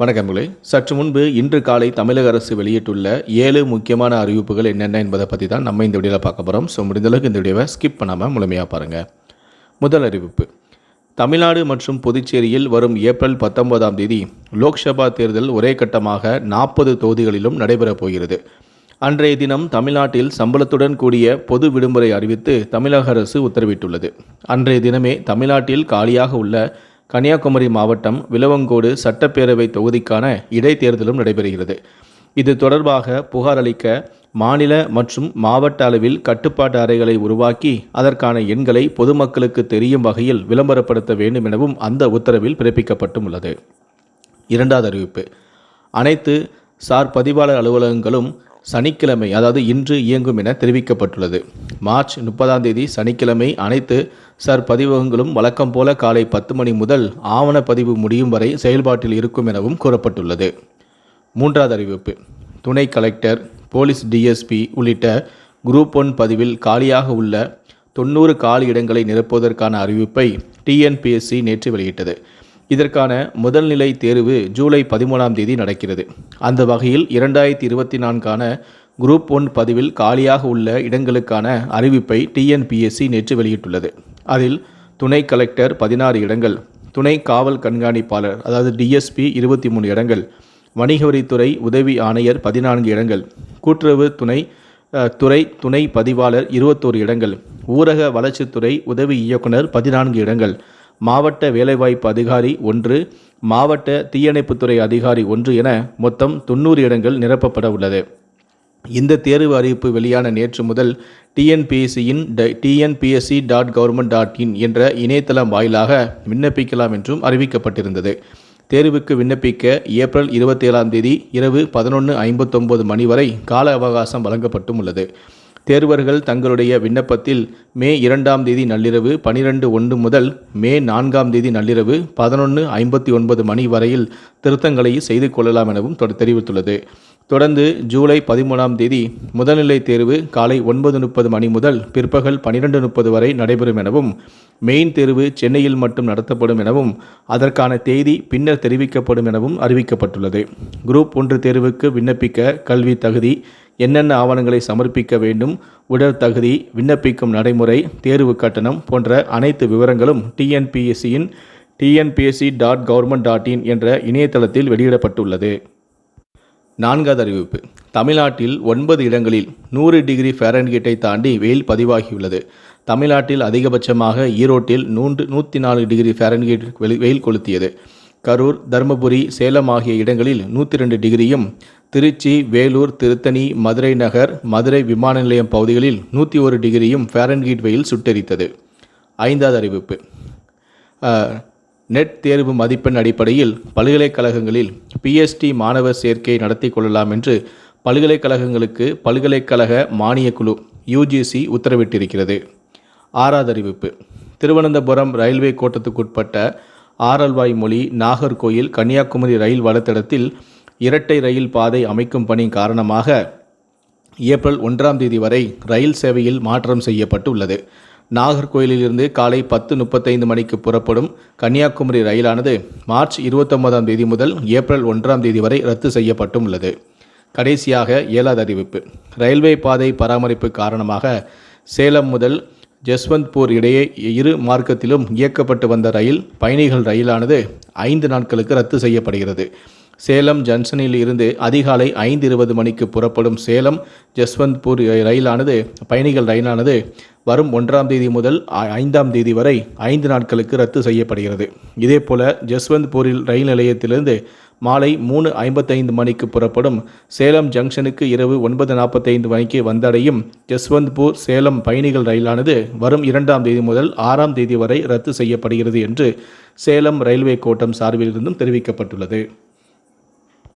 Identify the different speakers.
Speaker 1: வணக்கங்களே. சற்று முன்பு இன்று காலை தமிழக அரசு வெளியிட்டுள்ள 7 முக்கியமான அறிவிப்புகள் என்னென்ன என்பதை பற்றி தான் நம்ம இந்த வீடியோவில் பார்க்க போகிறோம். முடிந்தளவுக்கு இந்த வீடியோவை ஸ்கிப் பண்ணாமல் முழுமையாக பாருங்கள். முதல் அறிவிப்பு: தமிழ்நாடு மற்றும் புதுச்சேரியில் வரும் ஏப்ரல் 19ஆம் தேதி லோக்சபா தேர்தல் ஒரே கட்டமாக 40 தொகுதிகளிலும் நடைபெறப் போகிறது. அன்றைய தினம் தமிழ்நாட்டில் சம்பளத்துடன் கூடிய பொது விடுமுறை அறிவித்து தமிழக அரசு உத்தரவிட்டுள்ளது. அன்றைய தினமே தமிழ்நாட்டில் காலியாக உள்ள கன்னியாகுமரி மாவட்டம் விளவங்கோடு சட்டப்பேரவை தொகுதிக்கான இடைத்தேர்தலும் நடைபெறுகிறது. இது தொடர்பாக புகார் அளிக்க மாநில மற்றும் மாவட்ட அளவில் கட்டுப்பாட்டு அறைகளை உருவாக்கி அதற்கான எண்களை பொதுமக்களுக்கு தெரியும் வகையில் விளம்பரப்படுத்த வேண்டும் எனவும் அந்த உத்தரவில் பிறப்பிக்கப்பட்டுள்ளது. இரண்டாவது அறிவிப்பு: அனைத்து சார் பதிவாளர் அலுவலகங்களும் சனிக்கிழமை, அதாவது இன்று இயங்கும் என தெரிவிக்கப்பட்டுள்ளது. மார்ச் 30ஆம் தேதி சனிக்கிழமை அனைத்து சார் பதிவகங்களும் வழக்கம் போல காலை 10 மணி முதல் ஆவணப்பதிவு முடியும் வரை செயல்பாட்டில் இருக்கும் எனவும் கூறப்பட்டுள்ளது. மூன்றாவது அறிவிப்பு: துணை கலெக்டர், போலீஸ் டிஎஸ்பி உள்ளிட்ட குரூப் 1 பதிவில் காலியாக உள்ள 90 காலி இடங்களை நிரப்புவதற்கான அறிவிப்பை டிஎன்பிஎஸ்சி நேற்று வெளியிட்டது. இதற்கான முதல்நிலை தேர்வு ஜூலை 13ஆம் தேதி நடக்கிறது. அந்த வகையில் 2024க்கான குரூப் 1 பதிவில் காலியாக உள்ள இடங்களுக்கான அறிவிப்பை டிஎன்பிஎஸ்சி நேற்று வெளியிட்டுள்ளது. அதில் துணை கலெக்டர் 16 இடங்கள், துணை காவல் கண்காணிப்பாளர் அதாவது டிஎஸ்பி 23 இடங்கள், வணிக வரித்துறை உதவி ஆணையர் 14 இடங்கள், கூட்டுறவு துணை பதிவாளர் 21 இடங்கள், ஊரக வளர்ச்சித்துறை உதவி இயக்குனர் 14 இடங்கள், மாவட்ட வேலைவாய்ப்பு அதிகாரி 1, மாவட்ட தீயணைப்புத்துறை அதிகாரி 1 என மொத்தம் 90 இடங்கள் நிரப்பப்பட உள்ளது. இந்த தேர்வு அறிவிப்பு வெளியான நேற்று முதல் டிஎன்பிஎஸ்சியின் tnpsc.government.in என்ற இணையதளம் வாயிலாக விண்ணப்பிக்கலாம் என்றும் அறிவிக்கப்பட்டிருந்தது. தேர்வுக்கு விண்ணப்பிக்க ஏப்ரல் 27ஆம் தேதி இரவு 11:59 மணி வரை கால அவகாசம் வழங்கப்பட்டும் உள்ளது. தேர்வர்கள் தங்களுடைய விண்ணப்பத்தில் மே 2ஆம் தேதி நள்ளிரவு 12:01 முதல் மே 4ஆம் தேதி நள்ளிரவு 11:59 மணி வரையில் திருத்தங்களை செய்து கொள்ளலாம் எனவும் தெரிவித்துள்ளது. தொடர்ந்து ஜூலை 13ஆம் தேதி முதல்நிலை தேர்வு காலை 9:30 மணி முதல் பிற்பகல் 12:30 வரை நடைபெறும் எனவும், மெயின் தேர்வு சென்னையில் மட்டும் நடத்தப்படும் எனவும், அதற்கான தேதி பின்னர் தெரிவிக்கப்படும் எனவும் அறிவிக்கப்பட்டுள்ளது. குரூப் 1 தேர்வுக்கு விண்ணப்பிக்க கல்வி தகுதி, என்னென்ன ஆவணங்களை சமர்ப்பிக்க வேண்டும், உடல் தகுதி, விண்ணப்பிக்கும் நடைமுறை, தேர்வு கட்டணம் போன்ற அனைத்து விவரங்களும் டிஎன்பிஎஸ்சியின் tnpsc.government.in என்ற இணையதளத்தில் வெளியிடப்பட்டுள்ளது. நான்காவது அறிவிப்பு: தமிழ்நாட்டில் 9 இடங்களில் 100 டிகிரி ஃபாரன்ஹீட்டை தாண்டி வெயில் பதிவாகியுள்ளது. தமிழ்நாட்டில் அதிகபட்சமாக ஈரோட்டில் 104 டிகிரி ஃபாரன்ஹீட் வெயில் கொளுத்தியது. கரூர், தருமபுரி, சேலம் ஆகிய இடங்களில் 102 டிகிரியும், திருச்சி, வேலூர், திருத்தணி, மதுரை நகர், மதுரை விமான நிலையம் பகுதிகளில் 101 டிகிரியும் ஃபாரன்ஹீட் வெயில் சுட்டெரித்தது. ஐந்தாவது அறிவிப்பு: நெட் தேர்வு மதிப்பெண் அடிப்படையில் பல்கலைக்கழகங்களில் பிஎஸ்டி மாணவர் சேர்க்கை நடத்தி கொள்ளலாம் என்று பல்கலைக்கழகங்களுக்கு பல்கலைக்கழக மானியக்குழு யுஜிசி உத்தரவிட்டிருக்கிறது. ஆறாவது அறிவிப்பு: திருவனந்தபுரம் ரயில்வே கோட்டத்துக்குட்பட்ட ஆரல்வாய்மொழி, நாகர்கோயில், கன்னியாகுமரி ரயில் வழித்தடத்தில் இரட்டை ரயில் பாதை அமைக்கும் பணி காரணமாக ஏப்ரல் 1ஆம் தேதி வரை ரயில் சேவையில் மாற்றம் செய்யப்பட்டுள்ளது. நாகர்கோயிலிருந்து காலை 10:35 மணிக்கு புறப்படும் கன்னியாகுமரி ரயிலானது மார்ச் 29ஆம் தேதி முதல் ஏப்ரல் 1ஆம் தேதி வரை ரத்து செய்யப்பட்டும் உள்ளது. கடைசியாக 7வது அறிவிப்பு: ரயில்வே பாதை பராமரிப்பு காரணமாக சேலம் முதல் ஜஸ்வந்த்பூர் இடையே இரு மார்க்கத்திலும் இயக்கப்பட்டு வந்த பயணிகள் ரயிலானது 5 நாட்களுக்கு ரத்து செய்யப்படுகிறது. சேலம் ஜங்ஷனில் இருந்து அதிகாலை 5:20 மணிக்கு புறப்படும் சேலம் ஜஸ்வந்த்பூர் பயணிகள் ரயிலானது வரும் 1ஆம் தேதி முதல் 5ஆம் தேதி வரை 5 நாட்களுக்கு ரத்து செய்யப்படுகிறது. இதேபோல ஜஸ்வந்த்பூரில் ரயில் நிலையத்திலிருந்து மாலை 3:55 மணிக்கு புறப்படும் சேலம் ஜங்ஷனுக்கு இரவு 9:45 மணிக்கு வந்தடையும் ஜஸ்வந்த்பூர் சேலம் பயணிகள் ரயிலானது வரும் 2ஆம் தேதி முதல் 6ஆம் தேதி வரை ரத்து செய்யப்படுகிறது என்று சேலம் ரயில்வே கோட்டம் சார்பில் இருந்தும் தெரிவிக்கப்பட்டுள்ளது.